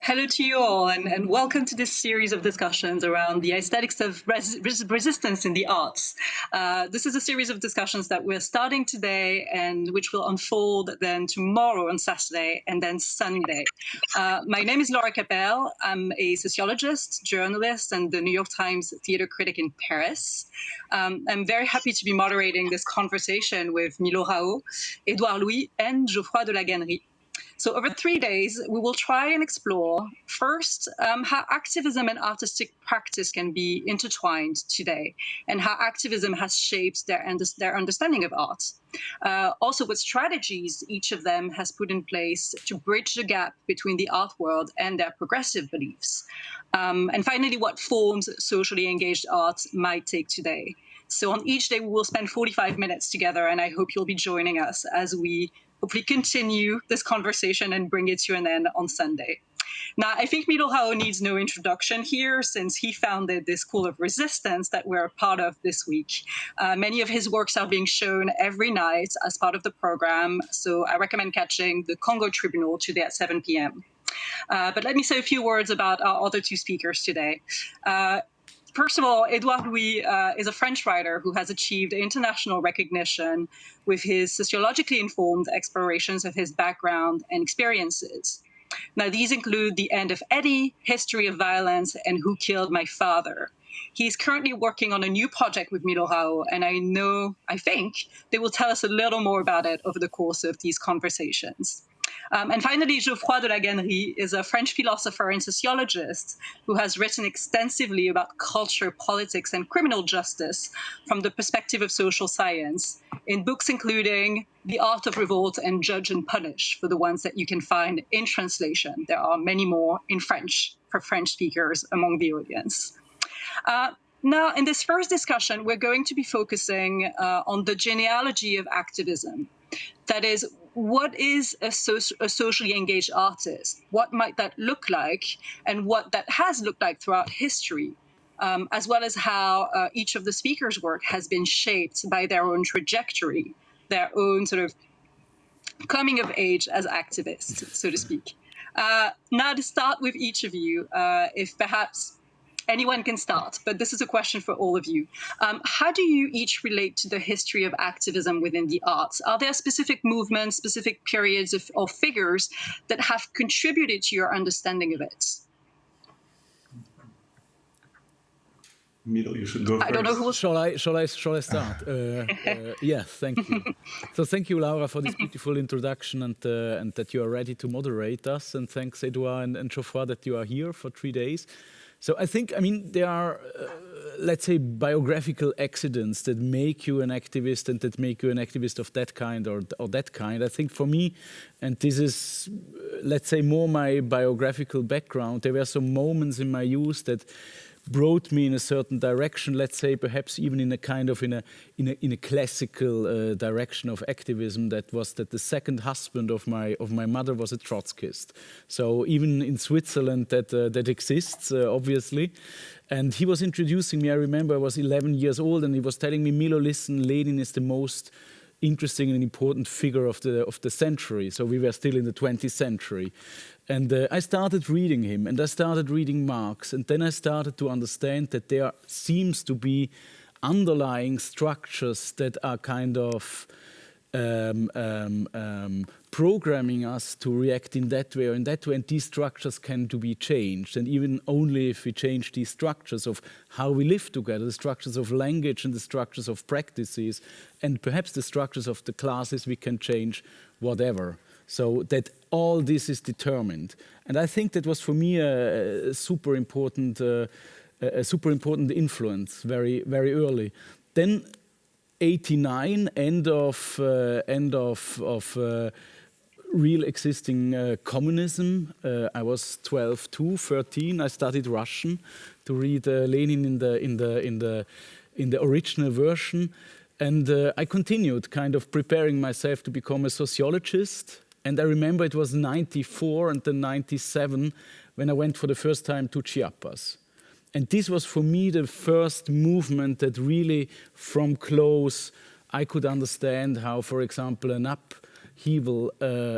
Hello to you all, and welcome to this series of discussions around the aesthetics of resistance in the arts. This is a series of discussions that we're starting today and which will unfold then tomorrow on Saturday and then Sunday. My name is Laura Cappelle. I'm a sociologist, journalist, and the New York Times theater critic in Paris. I'm very happy to be moderating this conversation with Milo Rau, Édouard Louis, and Geoffroy de Lagasnerie. So over 3 days, we will try and explore first how activism and artistic practice can be intertwined today and how activism has shaped their understanding of art. Also, what strategies each of them has put in place to bridge the gap between the art world and their progressive beliefs. And finally, what forms socially engaged art might take today. So on each day, we will spend 45 minutes together, and I hope you'll be joining us as we hopefully continue this conversation and bring it to an end on Sunday. Now, I think Milo Rau needs no introduction here since he founded this school of resistance that we're a part of this week. Many of his works are being shown every night as part of the program, so I recommend catching the Congo Tribunal today at 7 p.m. But let me say a few words about our other two speakers today. First of all, Édouard Louis is a French writer who has achieved international recognition with his sociologically informed explorations of his background and experiences. Now, these include The End of Eddie, History of Violence, and Who Killed My Father. He's currently working on a new project with Milo Rau, and I think they will tell us a little more about it over the course of these conversations. And finally, Geoffroy de Lagasnerie is a French philosopher and sociologist who has written extensively about culture, politics, and criminal justice from the perspective of social science in books including The Art of Revolt and Judge and Punish, for the ones that you can find in translation. There are many more in French for French speakers among the audience. Now, in this first discussion, we're going to be focusing on the genealogy of activism. That is, what is a socially engaged artist? What might that look like? And what that has looked like throughout history, as well as how each of the speakers' work has been shaped by their own trajectory, their own sort of coming of age as activists, so to speak. Now, to start with each of you, if perhaps anyone can start, but this is a question for all of you. How do you each relate to the history of activism within the arts? Are there specific movements, specific periods or figures that have contributed to your understanding of it? Milo, you should go first. I don't know who will... Shall I start? Yes, thank you. So thank you, Laura, for this beautiful introduction and that you are ready to moderate us. And thanks, Édouard and Geoffroy, that you are here for 3 days. So I think, there are, let's say, biographical accidents that make you an activist and that make you an activist of that kind or that kind. I think for me, and this is, let's say, more my biographical background, there were some moments in my youth that brought me in a certain direction, let's say perhaps even in a kind of in a classical direction of activism. That was that the second husband of my mother was a Trotskyist. So even in Switzerland that exists, obviously. And he was introducing me. I remember I was 11 years old, and he was telling me, Milo, listen, Lenin is the most interesting and important figure of the century. So we were still in the 20th century. And I started reading him, and I started reading Marx, and then I started to understand that there seems to be underlying structures that are kind of programming us to react in that way or in that way, and these structures can to be changed. And even only if we change these structures of how we live together, the structures of language and the structures of practices, and perhaps the structures of the classes, we can change whatever. So that all this is determined. And I think that was for me a super important influence very, very early. Then 89, end of real existing communism. I was 12 to 13. I studied Russian to read Lenin in the original version, and I continued kind of preparing myself to become a sociologist. And I remember it was 94 and then 97 when I went for the first time to Chiapas. And this was for me the first movement that really from close I could understand how, for example, an medieval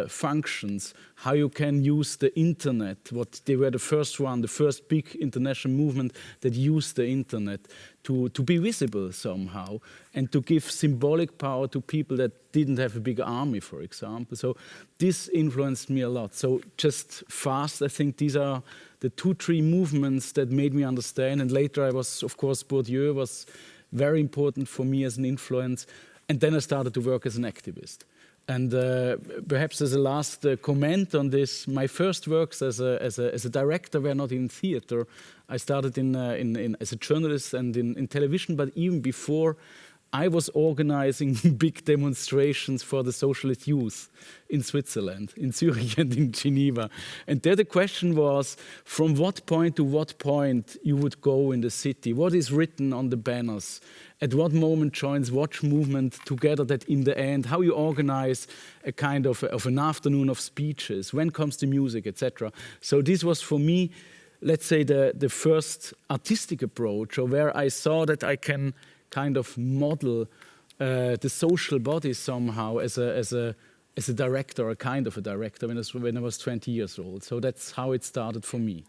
functions, how you can use the internet. What they were the first big international movement that used the internet to be visible somehow and to give symbolic power to people that didn't have a big army, for example. So this influenced me a lot. So just fast, I think these are the 2-3 movements that made me understand. And later I was, of course, Bourdieu was very important for me as an influence. And then I started to work as an activist. And perhaps as a last comment on this, my first works as a director were not in theater. I started as a journalist and in television, but even before, I was organizing big demonstrations for the socialist youth in Switzerland, in Zurich and in Geneva. And there the question was, from what point to what point you would go in the city? What is written on the banners? At what moment joins what movement together that in the end, how you organize a kind of an afternoon of speeches, when comes the music, etc. So this was for me, let's say, the first artistic approach, or where I saw that I can kind of model the social body somehow as a director, a kind of a director, when I was 20 years old. So that's how it started for me.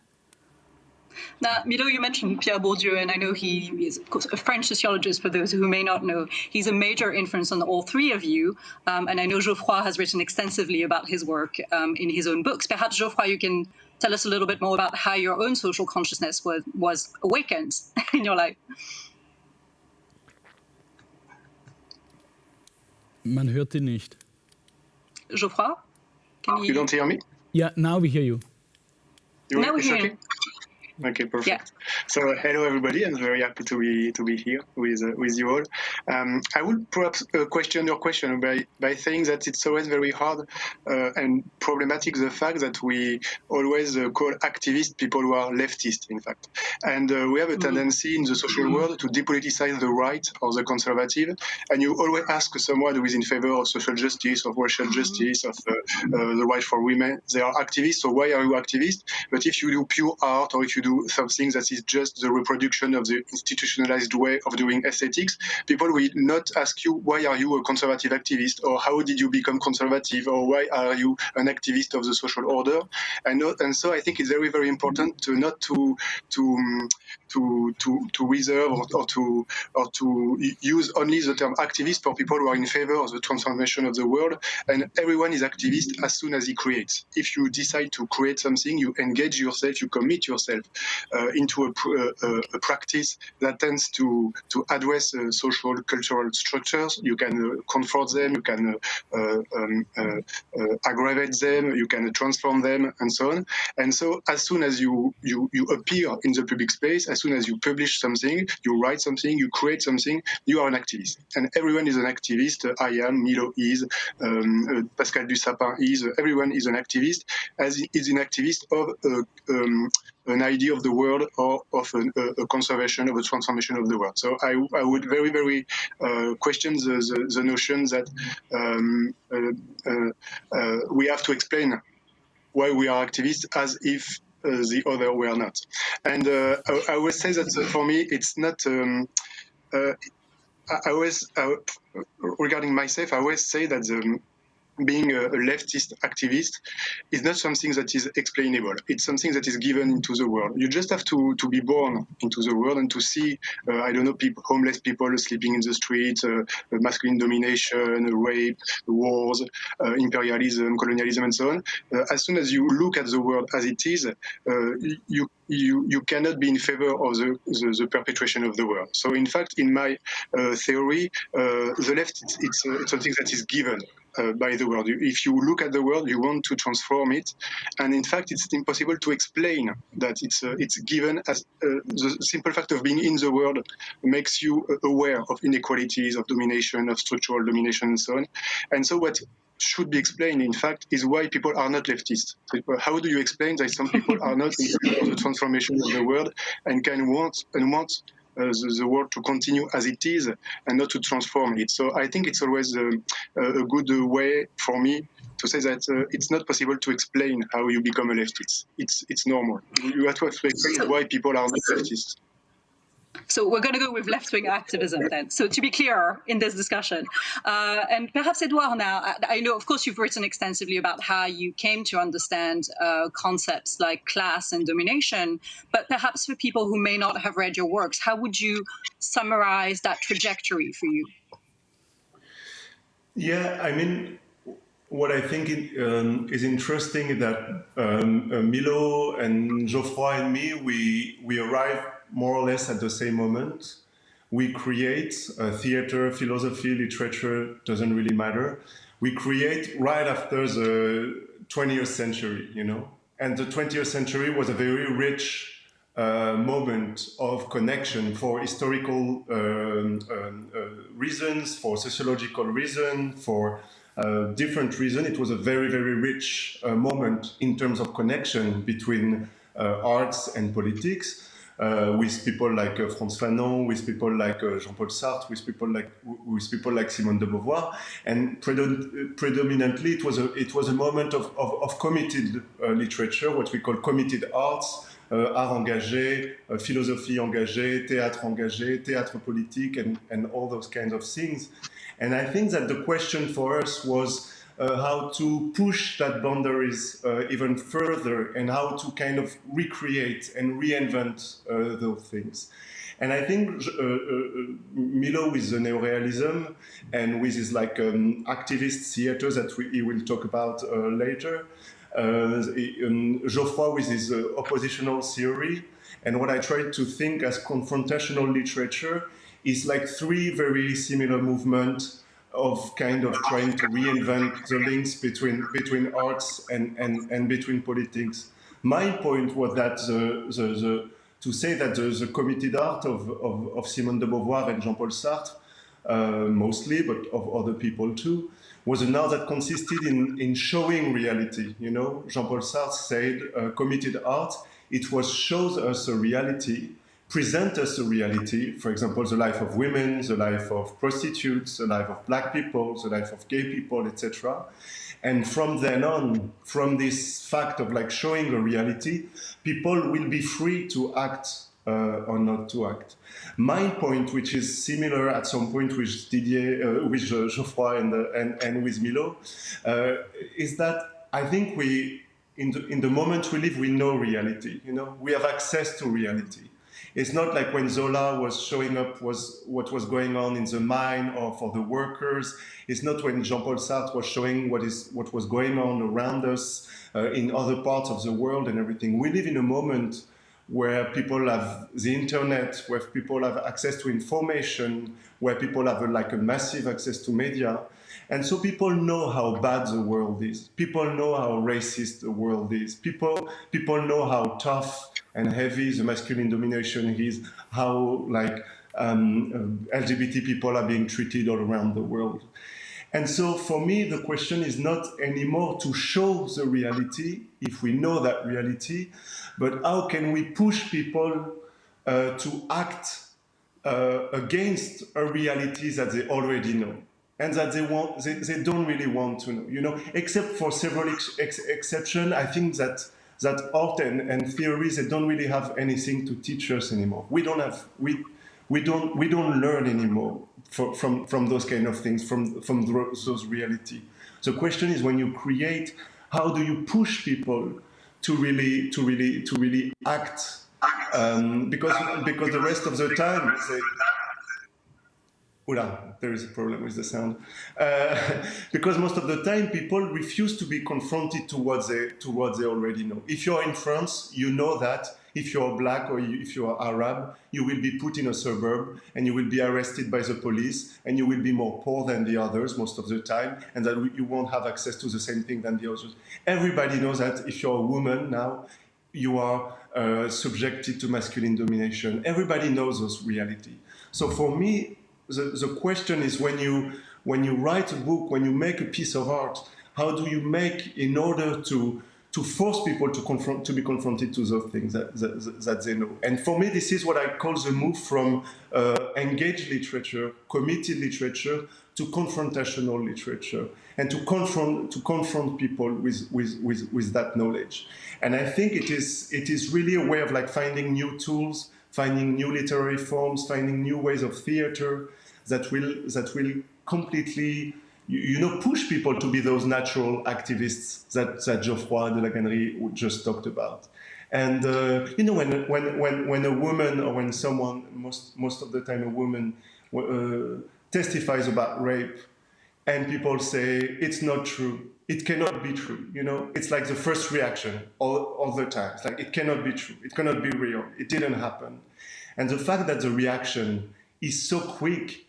Now, Milo, you mentioned Pierre Bourdieu, and I know he is, of course, a French sociologist, for those who may not know. He's a major influence on all three of you, and I know Geoffroy has written extensively about his work in his own books. Perhaps, Geoffroy, you can tell us a little bit more about how your own social consciousness was awakened in your life. Man hört ihn nicht. Geoffroy? You don't hear me? Yeah, now we hear you. Now we hear okay? you. Okay, perfect. Yeah. So hello everybody, I'm very happy to be here with you all. I would perhaps question your question by saying that it's always very hard and problematic the fact that we always call activists people who are leftist, in fact. And we have a tendency in the social world to depoliticize the right or the conservative, and you always ask someone who is in favor of social justice, of racial justice, of the right for women, they are activists, so why are you activists? But if you do pure art, or if you do something that is just the reproduction of the institutionalized way of doing aesthetics, people will not ask you, why are you a conservative activist, or how did you become conservative, or why are you an activist of the social order? And so I think it's very, very important to not to reserve or to use only the term activist for people who are in favor of the transformation of the world. And everyone is activist as soon as he creates. If you decide to create something, you engage yourself, you commit yourself into a practice that tends to address social, cultural structures. You can confront them, you can aggravate them, you can transform them, and so on. And so as soon as you appear in the public space, as soon as you publish something, you write something, you create something, you are an activist. And everyone is an activist. I am, Milo is, Pascal Dussapin is, everyone is an activist, as is an activist of an idea of the world or of a conservation, of a transformation of the world. So I would very, very question the notion that we have to explain why we are activists as if the other were not. And I will say that for me, it's not... I always, regarding myself, I always say that being a leftist activist is not something that is explainable. It's something that is given into the world. You just have to be born into the world and to see, I don't know, homeless people sleeping in the streets, masculine domination, rape, wars, imperialism, colonialism, and so on. As soon as you look at the world as it is, you cannot be in favor of the perpetuation of the world. So in fact, in my theory, the left, it's something that is given by the world. If you look at the world, you want to transform it, and in fact, it's impossible to explain that it's given as the simple fact of being in the world makes you aware of inequalities, of domination, of structural domination, and so on. And so what should be explained, in fact, is why people are not leftists. How do you explain that some people are not in favor of the transformation of the world and want the world to continue as it is and not to transform it? So I think it's always a good way for me to say that it's not possible to explain how you become a leftist. It's normal. You have to explain why people are not leftists. So we're going to go with left-wing activism then. So to be clear in this discussion, and perhaps Édouard now, I know, of course, you've written extensively about how you came to understand concepts like class and domination, but perhaps for people who may not have read your works, how would you summarize that trajectory for you? Yeah, I mean, what I think is interesting is that Milo and Geoffroy and me, we arrive more or less at the same moment. We create theater, philosophy, literature, doesn't really matter. We create right after the 20th century, you know? And the 20th century was a very rich moment of connection for historical reasons, for sociological reasons, for different reasons. It was a very, very rich moment in terms of connection between arts and politics, with people like Frantz Fanon, with people like Jean-Paul Sartre, with people like Simone de Beauvoir, and predominantly it was a moment of committed literature, what we call committed arts. Art engagé, philosophie engagée, théâtre politique, and all those kinds of things. And I think that the question for us was how to push that boundaries even further, and how to kind of recreate and reinvent those things. And I think Milo with the neorealism and with his like activist theater that he will talk about later, Geoffroy with his oppositional theory, and what I tried to think as confrontational literature is like three very similar movements of kind of trying to reinvent the links between arts and between politics. My point was that to say that the committed art of Simone de Beauvoir and Jean-Paul Sartre, mostly, but of other people too, was an art that consisted in showing reality. You know, Jean-Paul Sartre said, committed art, it shows us a reality, present us a reality, for example, the life of women, the life of prostitutes, the life of black people, the life of gay people, etc. And from then on, from this fact of like showing a reality, people will be free to act or not to act. My point, which is similar at some point with Didier, with Geoffroy and with Milo, is that I think in the moment we live, we know reality. You know, we have access to reality. It's not like when Zola was showing up what was going on in the mine or for the workers. It's not when Jean-Paul Sartre was showing what was going on around us in other parts of the world and everything. We live in a moment where people have the internet, where people have access to information, where people have like a massive access to media. And so people know how bad the world is. People know how racist the world is. People know how tough and heavy the masculine domination is, how like LGBT people are being treated all around the world. And so for me, the question is not anymore to show the reality, if we know that reality, but how can we push people to act against a reality that they already know and that they don't really want to know, you know, except for several exceptions. I think that art and theories, they don't really have anything to teach us anymore. We don't learn anymore from those kind of things, from those reality. The question is, when you create, how do you push people to really act? Because the rest of the time, there is a problem with the sound. Because most of the time, people refuse to be confronted to what they already know. If you're in France, you know that if you're black or if you're Arab, you will be put in a suburb and you will be arrested by the police and you will be more poor than the others most of the time, and that you won't have access to the same thing than the others. Everybody knows that if you're a woman now, you are subjected to masculine domination. Everybody knows this reality. So for me, the question is, when you write a book, when you make a piece of art, how do you make in order to force people to be confronted to those things that they know? And for me, this is what I call the move from engaged literature, committed literature, to confrontational literature, and to confront people with that knowledge. And I think it is really a way of like finding new tools, finding new literary forms, finding new ways of theater that will completely, push people to be those natural activists that Geoffroy de Lagasnerie just talked about. And when a woman, or when someone, most of the time a woman, testifies about rape, and people say it's not true, it cannot be true, it's like the first reaction all the time. It's like, it cannot be true, it cannot be real, it didn't happen. And the fact that the reaction is so quick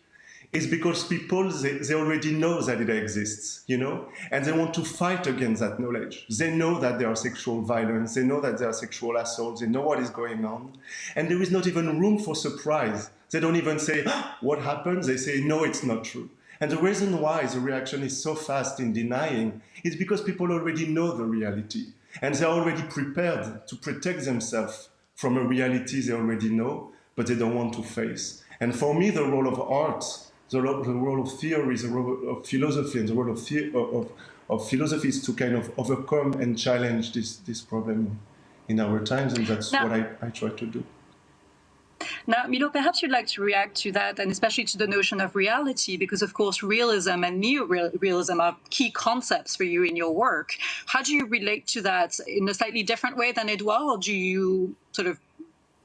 is because people, they already know that it exists, and they want to fight against that knowledge. They know that there are sexual violence, they know that there are sexual assaults, they know what is going on, and there is not even room for surprise. They don't even say, what happened? They say, no, it's not true. And the reason why the reaction is so fast in denying is because people already know the reality, and they're already prepared to protect themselves from a reality they already know, but they don't want to face. And for me, the role of art, the role of theory, the role of philosophy, and the role of philosophy is to kind of overcome and challenge this problem in our times, and that's what I try to do. Now, Milo, perhaps you'd like to react to that, and especially to the notion of reality, because, of course, realism and neo-realism are key concepts for you in your work. How do you relate to that in a slightly different way than Édouard, or do you sort of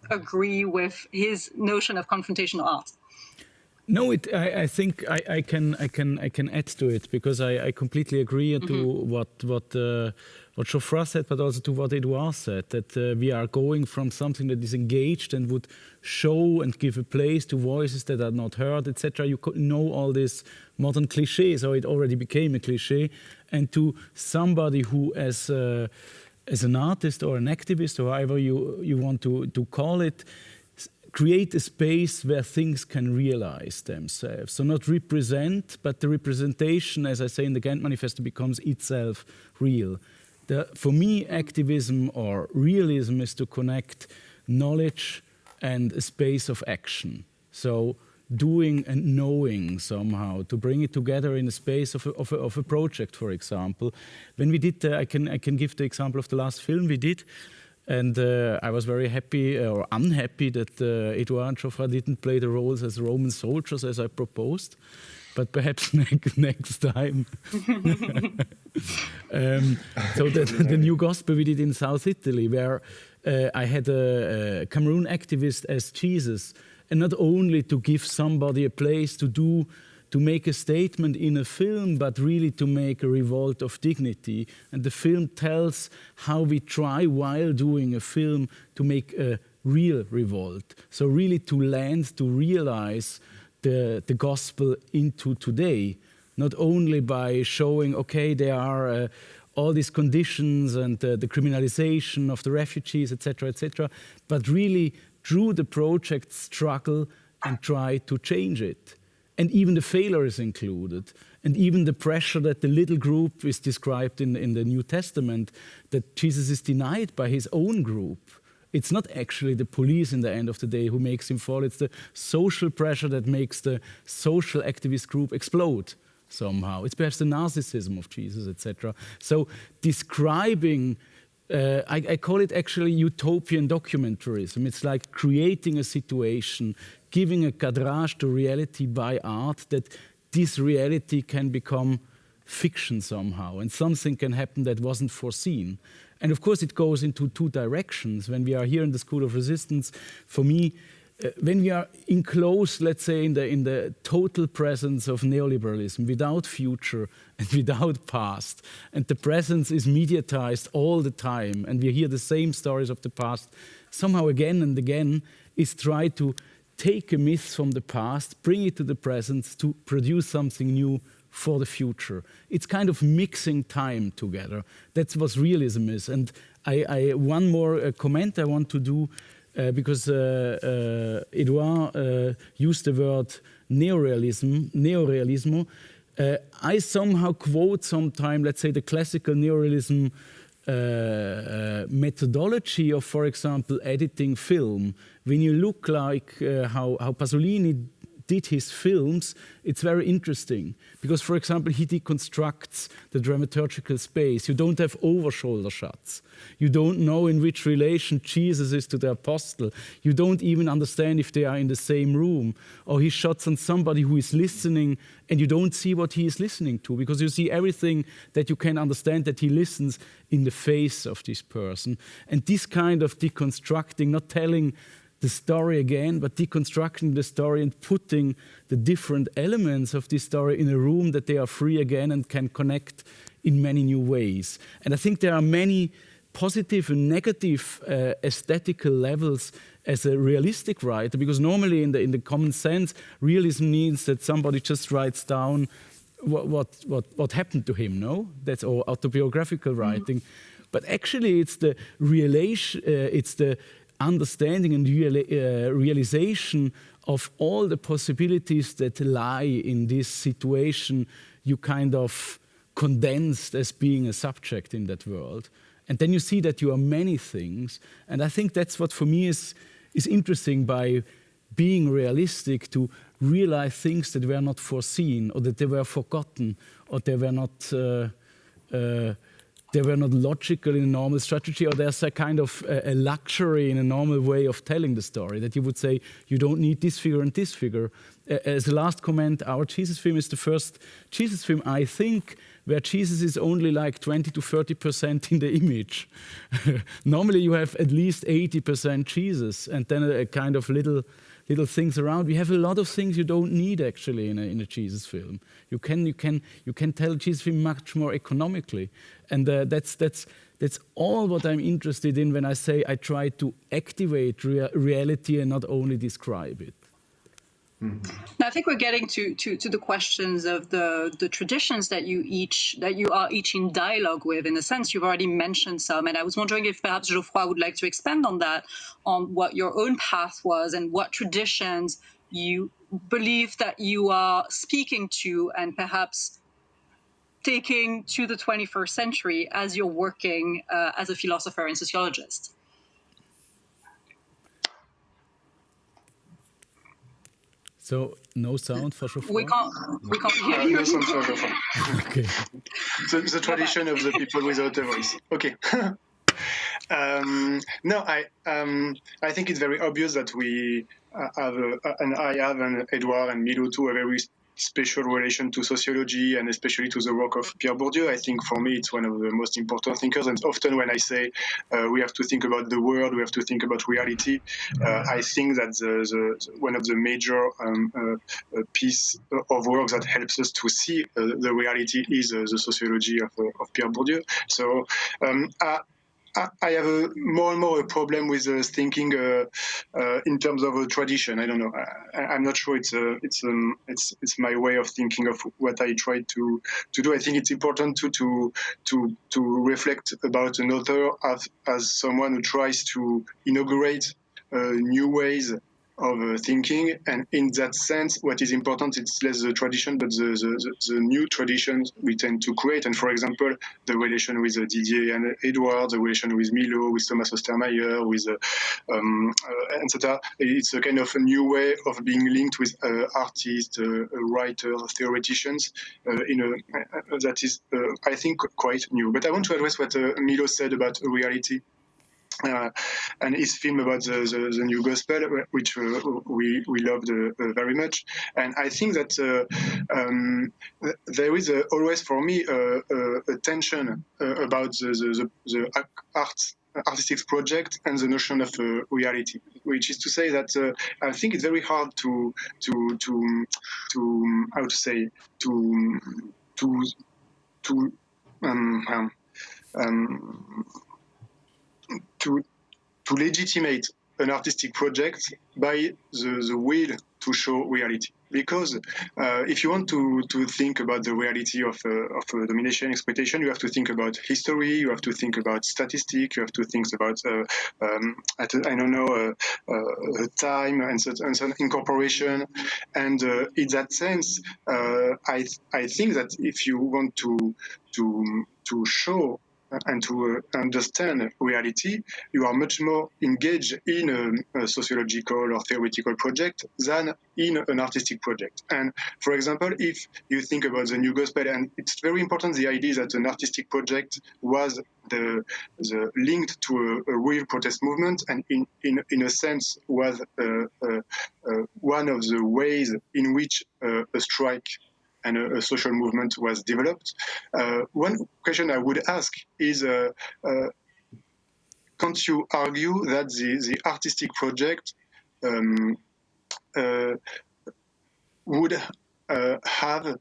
agree with his notion of confrontational art? No, I think I can add to it, because I completely agree to what Geoffroy said, but also to what Édouard said, that we are going from something that is engaged and would show and give a place to voices that are not heard, etc. You know all these modern cliches, or it already became a cliche, and to somebody who, as an artist or an activist, or however you want to call it, create a space where things can realize themselves. So not represent, but the representation, as I say in the Ghent Manifesto, becomes itself real. For me, activism or realism is to connect knowledge and a space of action. So doing and knowing somehow, to bring it together in a space of a project, for example. When we did, I can give the example of the last film we did. And I was very happy or unhappy that Édouard and Geoffroy didn't play the roles as Roman soldiers as I proposed, but perhaps next time. So the new gospel we did in South Italy, where I had a Cameroon activist as Jesus, and not only to give somebody a place to make a statement in a film, but really to make a revolt of dignity. And the film tells how we try, while doing a film, to make a real revolt. So really to land, to realize the gospel into today, not only by showing, okay, there are all these conditions and the criminalization of the refugees, etc., but really through the project struggle and try to change it. And even the failure is included. And even the pressure that the little group is described in the New Testament, that Jesus is denied by his own group. It's not actually the police in the end of the day who makes him fall. It's the social pressure that makes the social activist group explode somehow. It's perhaps the narcissism of Jesus, etc. So describing, I call it actually utopian documentarism. It's like creating a situation, giving a cadrage to reality by art, that this reality can become fiction somehow, and something can happen that wasn't foreseen. And of course it goes into two directions. When we are here in the School of Resistance, for me, when we are enclosed, let's say, in the total presence of neoliberalism, without future and without past, and the presence is mediatized all the time, and we hear the same stories of the past, somehow again and again, is try to take a myth from the past, bring it to the present, to produce something new for the future. It's kind of mixing time together. That's what realism is. And one more comment I want to do, because Édouard used the word neorealismo. I somehow quote sometime, let's say, the classical neorealism methodology of, for example, editing film. When you look like how Pasolini did his films, it's very interesting. Because, for example, he deconstructs the dramaturgical space. You don't have over-shoulder shots. You don't know in which relation Jesus is to the apostle. You don't even understand if they are in the same room. Or he shots on somebody who is listening, and you don't see what he is listening to, because you see everything that you can understand that he listens in the face of this person. And this kind of deconstructing, not telling the story again, but deconstructing the story and putting the different elements of this story in a room that they are free again and can connect in many new ways. And I think there are many positive and negative aesthetical levels as a realistic writer, because normally in the common sense, realism means that somebody just writes down what happened to him, no? That's all autobiographical writing. But actually it's the it's the understanding and realization of all the possibilities that lie in this situation you kind of condensed as being a subject in that world. And then you see that you are many things. And I think that's what for me is interesting by being realistic, to realize things that were not foreseen, or that they were forgotten, or they were not logical in a normal strategy, or there's a kind of a luxury in a normal way of telling the story, that you would say, you don't need this figure and this figure. As a last comment, our Jesus film is the first Jesus film, I think, where Jesus is only like 20 to 30% in the image. Normally you have at least 80% Jesus, and then a kind of little things around. We have a lot of things you don't need actually in a Jesus film. You can tell a Jesus film much more economically, and that's all what I'm interested in when I say I try to activate reality and not only describe it. Now, I think we're getting to the questions of the traditions that you are each in dialogue with. In a sense, you've already mentioned some, and I was wondering if perhaps Geoffroy would like to expand on that, on what your own path was and what traditions you believe that you are speaking to and perhaps taking to the 21st century as you're working as a philosopher and sociologist. So no sound for Geoffroy? We can't hear you. No sound for Geoffroy. Okay. The tradition of the people without a voice. Okay. No, I think it's very obvious that we have, and I have, and Édouard and Milo too, a very special relation to sociology and especially to the work of Pierre Bourdieu. I think for me it's one of the most important thinkers, and often when I say we have to think about the world, we have to think about reality, I think that one of the major piece of work that helps us to see the reality is the sociology of Pierre Bourdieu. So I have more and more a problem with thinking in terms of a tradition. I don't know. I'm not sure it's my way of thinking of what I try to do. I think it's important to reflect about an author as someone who tries to inaugurate new ways of thinking, and in that sense, what is important it's less the tradition, but the new traditions we tend to create. And for example, the relation with Didier and Édouard, the relation with Milo, with Thomas Ostermeyer, with etc. It's a kind of a new way of being linked with artists, writers, theoreticians. That is, I think, quite new. But I want to address what Milo said about reality. And his film about the new gospel, which we loved very much. And I think that there is always for me a tension about the artistic project and the notion of reality, which is to say that I think it's very hard to how to say to legitimate an artistic project by the will to show reality. Because if you want to think about the reality of domination, exploitation, you have to think about history, you have to think about statistics, you have to think about time and so incorporation. And in that sense, I think that if you want to show and to understand reality, you are much more engaged in a sociological or theoretical project than in an artistic project. And for example, if you think about the New Gospel, and it's very important, the idea that an artistic project was the linked to a real protest movement, and in a sense was one of the ways in which a strike and a social movement was developed. One question I would ask is, can't you argue that the artistic project would have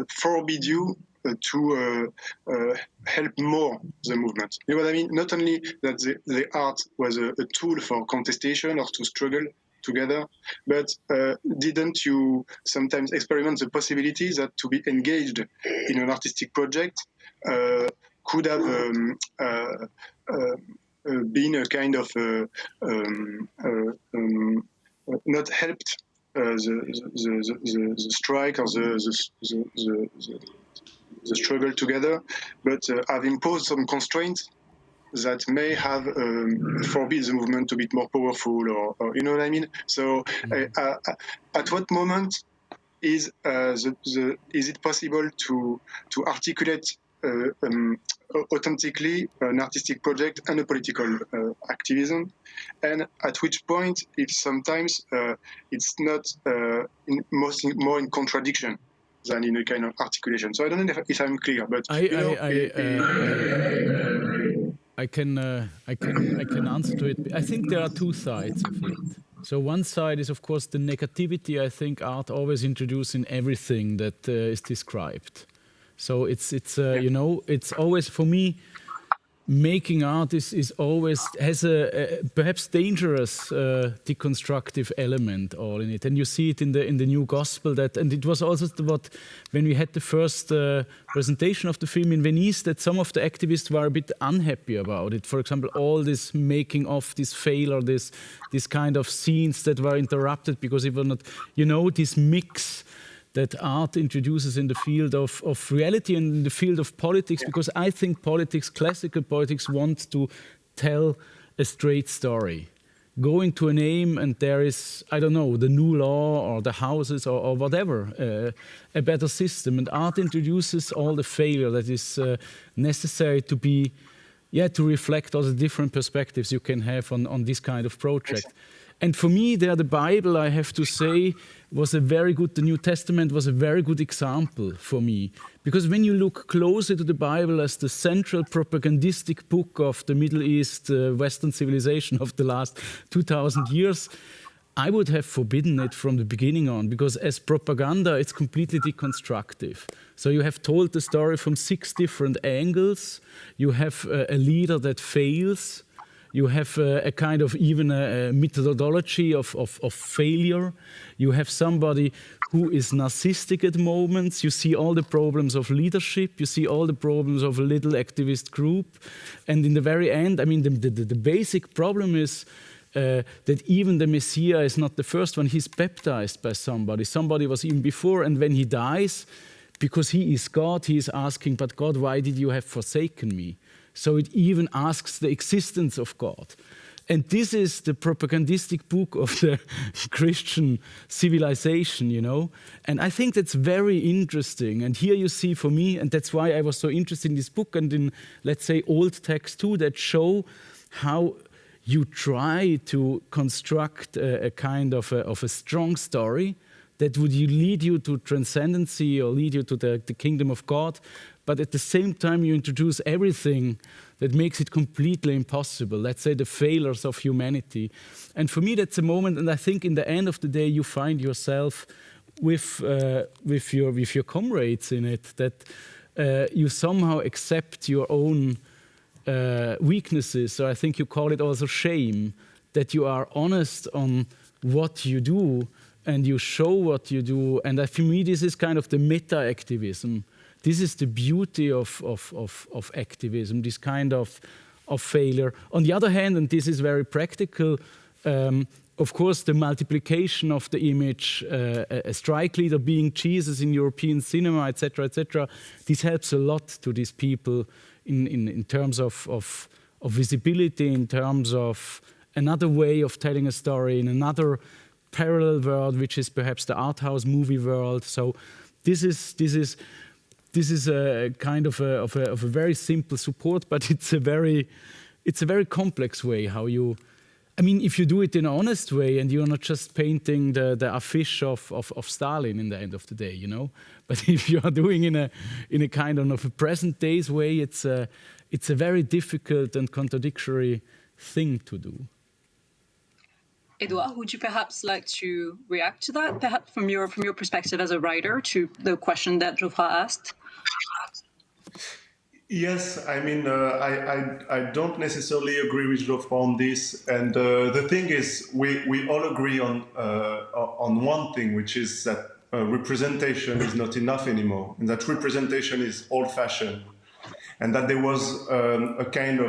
forbid you to help more the movement? You know what I mean? Not only that the art was a tool for contestation or to struggle together, but didn't you sometimes experiment the possibility that to be engaged in an artistic project could have been a kind of not helped the strike or the struggle together, but have imposed some constraints that may have forbid the movement to be more powerful, or you know what I mean? So at what moment is it possible to articulate authentically an artistic project and a political activism, and at which point if sometimes it's not more in contradiction than in a kind of articulation? So I don't know if I'm clear, but I can answer to it. I think there are two sides of it. So one side is, of course, the negativity I think art always introduces in everything that is described. So it's you know, it's always, for me, making art is always has a perhaps dangerous deconstructive element all in it, and you see it in the New Gospel. That, and it was also what when we had the first presentation of the film in Venice, that some of the activists were a bit unhappy about it. For example, all this making of, this failure, this kind of scenes that were interrupted because it was not, you know, this mix that art introduces in the field of reality and in the field of politics, because I think politics, classical politics, want to tell a straight story. Going to an aim and there is, I don't know, the new law or the houses or whatever, a better system. And art introduces all the failure that is necessary to be, to reflect all the different perspectives you can have on this kind of project. And for me, the Bible, I have to say, was a very good, the New Testament was a very good example for me. Because when you look closer to the Bible as the central propagandistic book of the Middle East, Western civilization of the last 2,000 years, I would have forbidden it from the beginning on, because as propaganda, it's completely deconstructive. So you have told the story from 6 different angles. You have a leader that fails. You have a kind of even a methodology of failure. You have somebody who is narcissistic at moments. You see all the problems of leadership. You see all the problems of a little activist group. And in the very end, I mean, the basic problem is that even the Messiah is not the first one. He's baptized by somebody. Somebody was even before. And when he dies, because he is God, he is asking, but God, why did you have forsaken me? So it even asks the existence of God. And this is the propagandistic book of the Christian civilization, you know. And I think that's very interesting. And here you see for me, and that's why I was so interested in this book and in, let's say, old texts too, that show how you try to construct a kind of a strong story that would lead you to transcendency or lead you to the kingdom of God. But at the same time, you introduce everything that makes it completely impossible. Let's say the failures of humanity. And for me, that's a moment, and I think in the end of the day, you find yourself with your comrades in it, that you somehow accept your own weaknesses. So I think you call it also shame, that you are honest on what you do and you show what you do. And for me, this is kind of the meta-activism. This is the beauty of activism, this kind of failure. On the other hand, and this is very practical, of course, the multiplication of the image, a strike leader being Jesus in European cinema, etc., etc. This helps a lot to these people in terms of visibility, in terms of another way of telling a story, in another parallel world, which is perhaps the art house movie world. So this is a kind of a very simple support, but it's a very complex way how you. I mean, if you do it in an honest way and you're not just painting the affiche of Stalin in the end of the day, you know. But if you are doing in a kind of a present day's way, it's a very difficult and contradictory thing to do. Édouard, would you perhaps like to react to that, perhaps from your perspective as a writer, to the question that Geoffroy asked? Yes, I mean, I don't necessarily agree with Geoffroy on this, and the thing is, we all agree on one thing, which is that representation is not enough anymore, and that representation is old-fashioned, and that there was a kind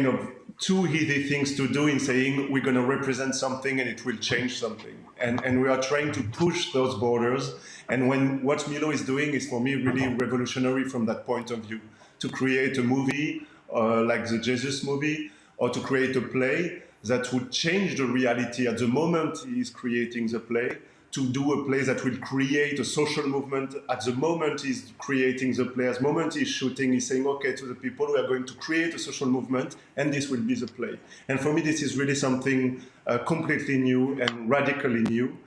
of too easy things to do in saying we're going to represent something and it will change something, and we are trying to push those borders. And what Milo is doing is, for me, really revolutionary from that point of view, to create a movie like the Jesus movie, or to create a play that would change the reality at the moment he is creating the play, to do a play that will create a social movement at the moment he's creating the play, at the moment he's shooting, he's saying, okay, to the people, we are going to create a social movement, and this will be the play. And for me, this is really something completely new and radically new.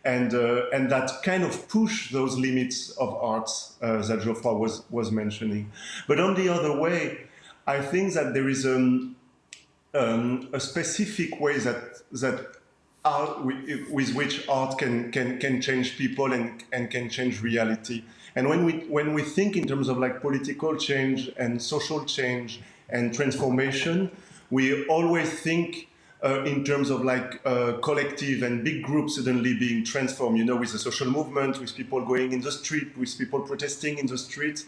And that kind of push those limits of arts that Geoffroy was mentioning. But on the other way, I think that there is a specific way that art, with which art can change people and can change reality. And when we think in terms of like political change and social change and transformation, we always think in terms of like collective and big groups suddenly being transformed, you know, with the social movement, with people going in the street, with people protesting in the street.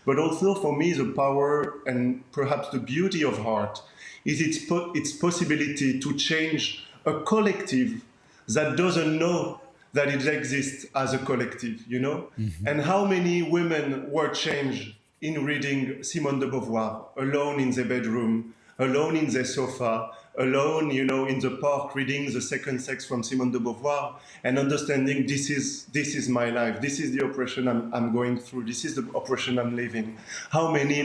But also for me, the power and perhaps the beauty of art is its possibility to change a collective that doesn't know that it exists as a collective, you know? Mm-hmm. And how many women were changed in reading Simone de Beauvoir, alone in their bedroom, alone in their sofa, alone, you know, in the park, reading The Second Sex from Simone de Beauvoir, and understanding this is my life, this is the oppression I'm going through, this is the oppression I'm living. How many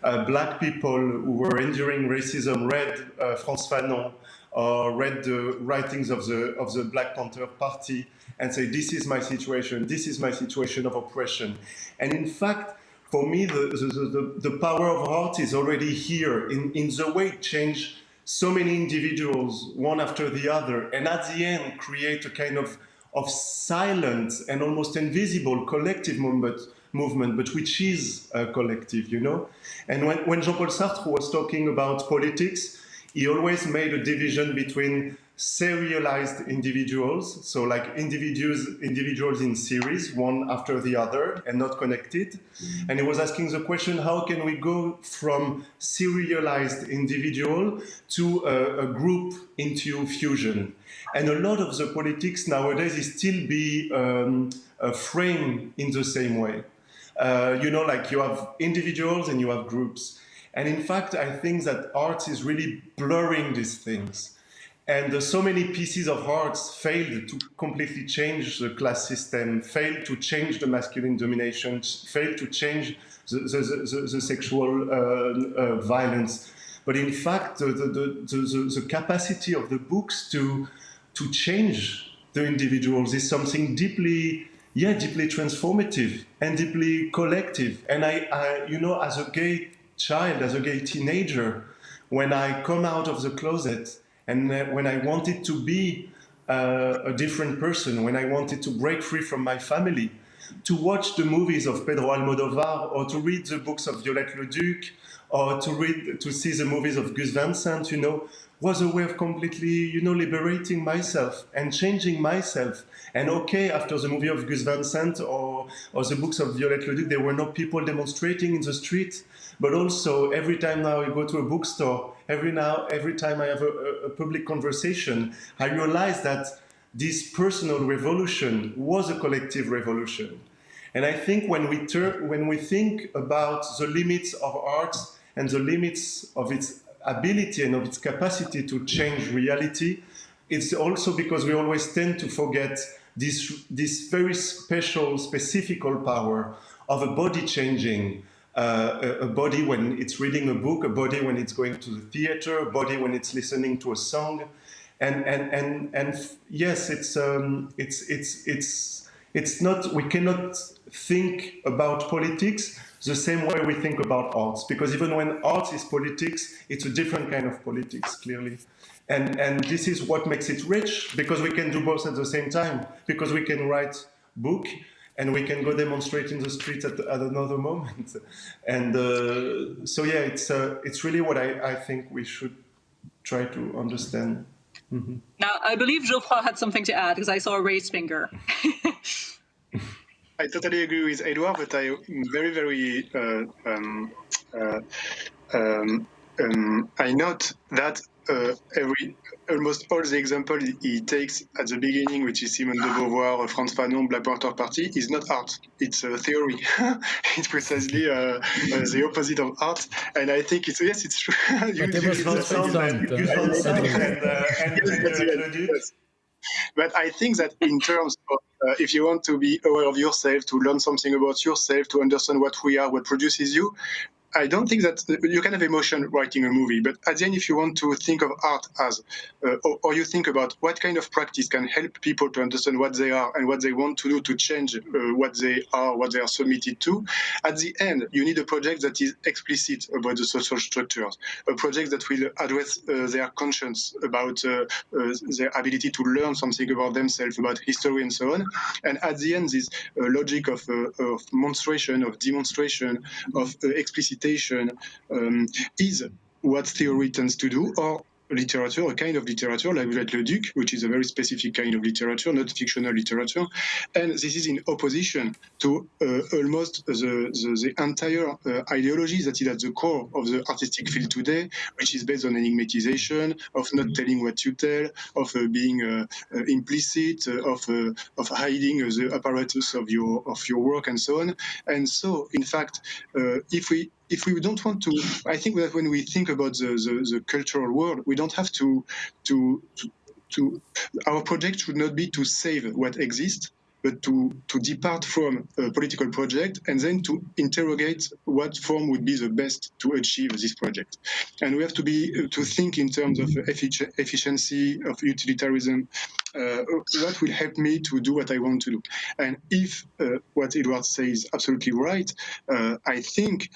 black people who were enduring racism read Frantz Fanon, or read the writings of the Black Panther Party, and say, this is my situation of oppression. And in fact, for me, the power of art is already here in the way it changed so many individuals, one after the other, and at the end create a kind of silent and almost invisible collective movement, but which is collective, you know? And when Jean-Paul Sartre was talking about politics, he always made a division between serialized individuals, so like individuals in series, one after the other, and not connected. And he was asking the question, how can we go from serialized individual to a group into fusion? And a lot of the politics nowadays is still be framed in the same way. You know, like you have individuals and you have groups. And in fact, I think that art is really blurring these things. And so many pieces of art failed to completely change the class system, failed to change the masculine domination, failed to change the sexual violence. But in fact, the capacity of the books to change the individuals is something deeply transformative and deeply collective. And I you know, as a gay child, as a gay teenager, when I come out of the closet, and when I wanted to be a different person, when I wanted to break free from my family, to watch the movies of Pedro Almodovar, or to read the books of Violette Leduc, or to see the movies of Gus Van Sant, you know, was a way of completely, liberating myself and changing myself. And okay, after the movie of Gus Van Sant or the books of Violette Leduc, there were no people demonstrating in the street. But also, every time now I go to a bookstore, every time I have a public conversation, I realize that this personal revolution was a collective revolution. And I think when we think about the limits of art and the limits of its ability and of its capacity to change reality, it's also because we always tend to forget this very special, specific power of a body changing, a body when it's reading a book, a body when it's going to the theater, a body when it's listening to a song, and yes, it's not. We cannot think about politics the same way we think about arts, because even when art is politics, it's a different kind of politics, clearly. And this is what makes it rich, because we can do both at the same time, because we can write book and we can go demonstrate in the streets at another moment. And so yeah, it's really what I think we should try to understand. Mm-hmm. Now, I believe Geoffroy had something to add, because I saw a raised finger. I totally agree with Édouard, but I'm very, very. I note that almost all the example he takes at the beginning, which is Simone de Beauvoir, Frantz Fanon, Black Panther Party, is not art. It's a theory. It's precisely the opposite of art. And I think it's true. But I think that in terms of if you want to be aware of yourself, to learn something about yourself, to understand what we are, what produces you, I don't think that you can have emotion writing a movie, but at the end, if you want to think of art as, or you think about what kind of practice can help people to understand what they are and what they want to do to change what they are submitted to, at the end, you need a project that is explicit about the social structures, a project that will address their conscience about their ability to learn something about themselves, about history and so on. And at the end, this logic of monstration, of demonstration, of explicitation is what theory tends to do, or literature, a kind of literature like Violette Leduc, which is a very specific kind of literature, not fictional literature. And this is in opposition to almost the entire ideology that is at the core of the artistic field today, which is based on enigmatization, of not telling what you tell, of being implicit, of hiding the apparatus of your work and so on. And so, in fact, if we don't want to, I think that when we think about the cultural world, we don't have to our project should not be to save what exists, but to depart from a political project and then to interrogate what form would be the best to achieve this project. And we have to think in terms of efficiency, of utilitarianism, what will help me to do what I want to do. And if what Édouard says is absolutely right, I think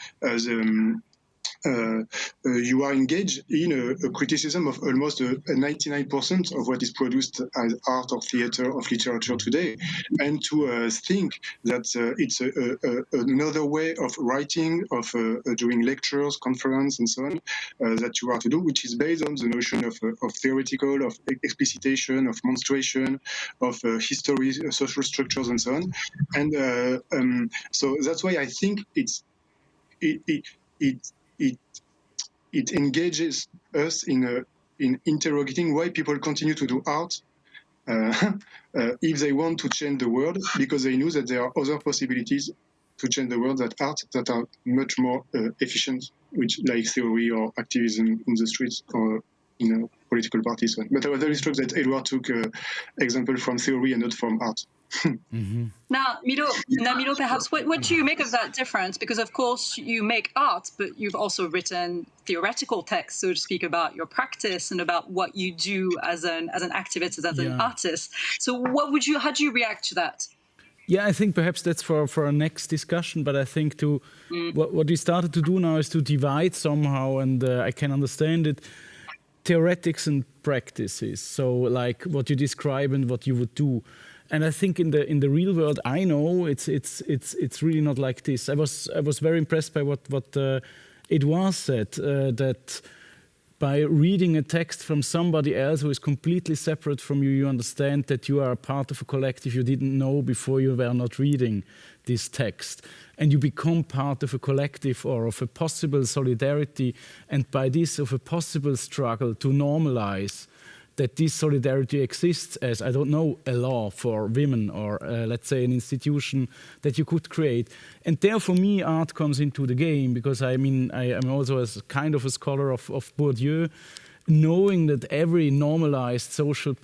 you are engaged in a criticism of almost 99% of what is produced as art or theater or literature today, and to think that it's another way of writing, of doing lectures, conference, and so on, that you are to do, which is based on the notion of theoretical, of explicitation, of monstration, of history, social structures, and so on. And so that's why I think it engages us in interrogating why people continue to do art if they want to change the world, because they know that there are other possibilities to change the world that art that are much more efficient, which like theory or activism in the streets or political parties. But I was very struck that Édouard took example from theory and not from art. Mm-hmm. Now, Milo, perhaps what do you make of that difference? Because of course you make art, but you've also written theoretical texts, so to speak, about your practice and about what you do as an activist, as an artist. So how do you react to that? Yeah, I think perhaps that's for our next discussion, but I think what we started to do now is to divide somehow, and I can understand it, theoretics and practices. So like what you describe and what you would do. And I think in the real world, I know it's really not like this. I was very impressed by what Édouard said, that by reading a text from somebody else who is completely separate from you, you understand that you are a part of a collective you didn't know before you were not reading this text. And you become part of a collective or of a possible solidarity, and by this of a possible struggle to normalize that this solidarity exists as, I don't know, a law for women or let's say an institution that you could create. And there for me art comes into the game, because I mean I am also as kind of a scholar of Bourdieu, knowing that every normalized social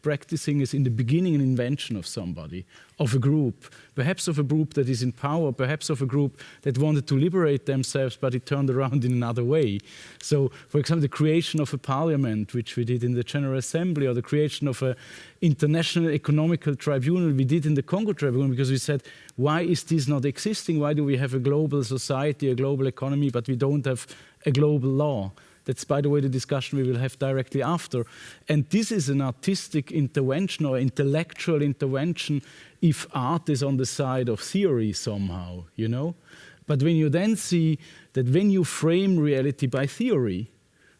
practicing is in the beginning an invention of somebody, of a group, perhaps of a group that is in power, perhaps of a group that wanted to liberate themselves, but it turned around in another way. So, for example, the creation of a parliament, which we did in the General Assembly, or the creation of an international economical tribunal we did in the Congo Tribunal, because we said, why is this not existing? Why do we have a global society, a global economy, but we don't have a global law? That's, by the way, the discussion we will have directly after. And this is an artistic intervention or intellectual intervention if art is on the side of theory somehow, you know? But when you then see that when you frame reality by theory,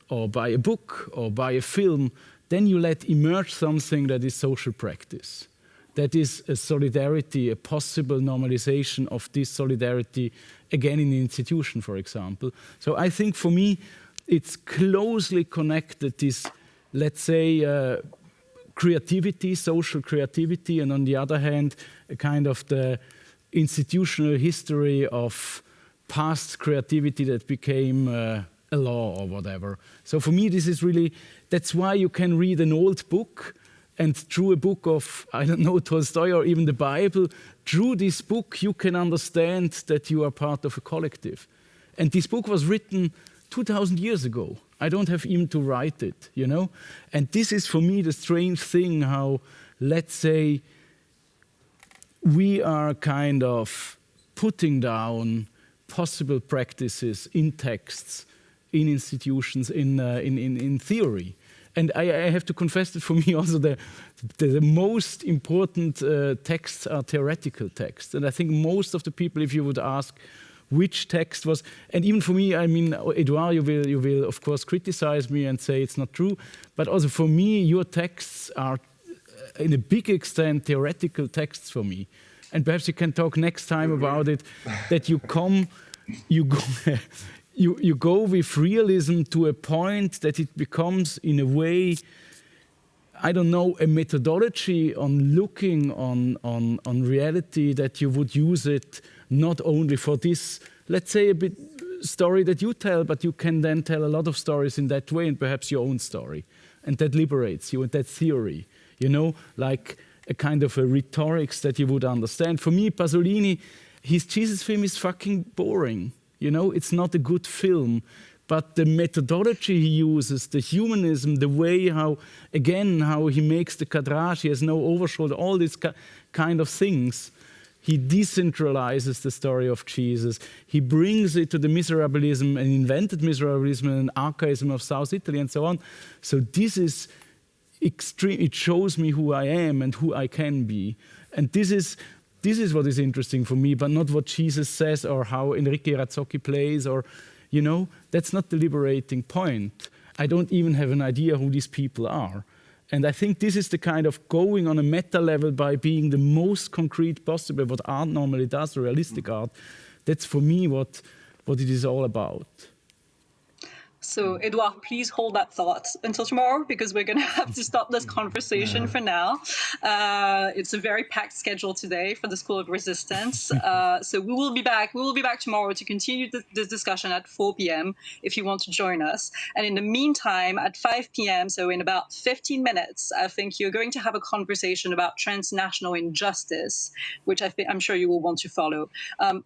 or by a book, or by a film, then you let emerge something that is social practice. That is a solidarity, a possible normalization of this solidarity, again in the institution, for example. So I think for me, it's closely connected, this, let's say, creativity, social creativity, and on the other hand, a kind of the institutional history of past creativity that became a law or whatever. So for me, this is really, that's why you can read an old book, and through a book of, I don't know, Tolstoy or even the Bible, through this book you can understand that you are part of a collective. And this book was written 2,000 years ago. I don't have even to write it, you know? And this is for me the strange thing, how, let's say, we are kind of putting down possible practices in texts, in institutions, in theory. And I have to confess that for me also the most important texts are theoretical texts. And I think most of the people, if you would ask, which text was, and even for me, I mean, Édouard, you will of course criticize me and say it's not true, but also for me, your texts are in a big extent theoretical texts for me. And perhaps you can talk next time about it, that you go with realism to a point that it becomes, in a way, I don't know, a methodology on looking on reality, that you would use it not only for this, let's say, a bit story that you tell, but you can then tell a lot of stories in that way, and perhaps your own story. And that liberates you, and that theory, you know, like a kind of a rhetorics that you would understand. For me, Pasolini, his Jesus film is fucking boring. You know, it's not a good film. But the methodology he uses, the humanism, the way how he makes the cadrage, he has no overshoulder, all these kind of things. He decentralizes the story of Jesus. He brings it to the miserabilism, and invented miserabilism and archaism of South Italy and so on. So this is extreme. It shows me who I am and who I can be. And this is what is interesting for me, but not what Jesus says or how Enrique Razzocchi plays, or, you know, that's not the liberating point. I don't even have an idea who these people are. And I think this is the kind of going on a meta level by being the most concrete possible, what art normally does, realistic art. That's for me what it is all about. So, Édouard, please hold that thought until tomorrow, because we're going to have to stop this conversation for now. It's a very packed schedule today for the School of Resistance. So we will be back. We will be back tomorrow to continue this discussion at 4 p.m. if you want to join us. And in the meantime, at 5 p.m., so in about 15 minutes, I think you're going to have a conversation about transnational injustice, which I'm sure you will want to follow.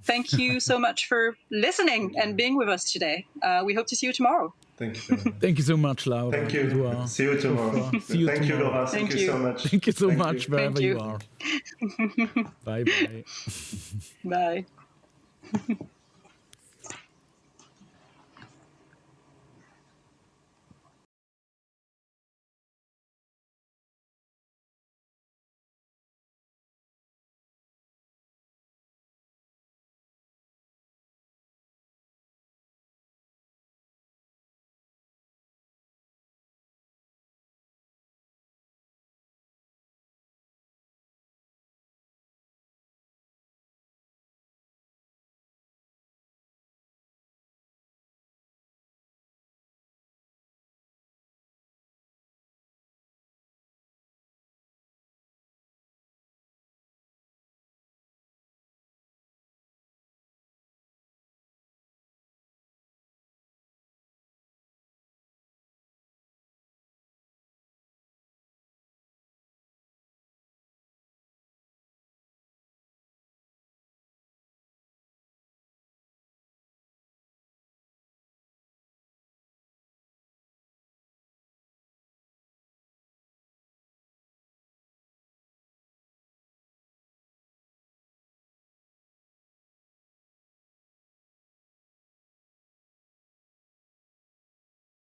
Thank you so much for listening and being with us today. We hope to see you tomorrow. Thank you. Thank you so much, Laura. Thank you. Édouard. See you tomorrow. Thank you, Laura. Thank you so much. Thank you so much, wherever you are. Bye. Bye-bye. Bye.